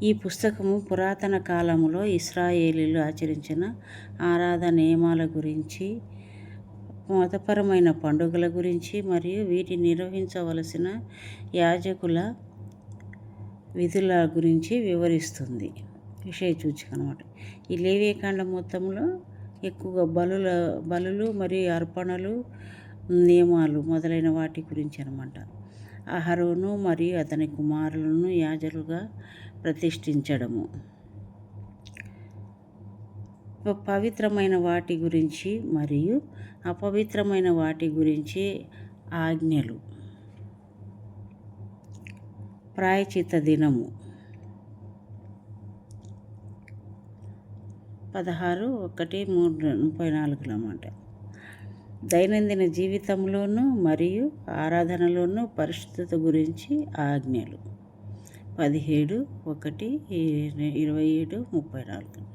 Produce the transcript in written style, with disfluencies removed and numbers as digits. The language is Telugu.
ఈ పుస్తకము పురాతన కాలంలో ఇశ్రాయేలీలు ఆచరించిన ఆరాధన నియమాల గురించి, మతపరమైన పండుగల గురించి మరియు వీటిని నిర్వహించవలసిన యాజకుల విధుల గురించి వివరిస్తుంది. విషయ సూచిక అన్నమాట. ఈ లేవియకాండం మొత్తంలో ఎక్కువగా బలులు మరియు అర్పణలు, నియమాలు మొదలైన వాటి గురించి అన్నమాట. అహరోను మరియు అతని కుమారులను యాజకులుగా ప్రతిష్ఠించడము, పవిత్రమైన వాటి గురించి మరియు అపవిత్రమైన వాటి గురించి ఆజ్ఞలు, ప్రాయశ్చిత్త దినము 16:1-34 అన్నమాట. దైనందిన జీవితంలోనూ మరియు ఆరాధనలోనూ పరిశుద్ధత గురించి ఆజ్ఞలు 17:1-27-34.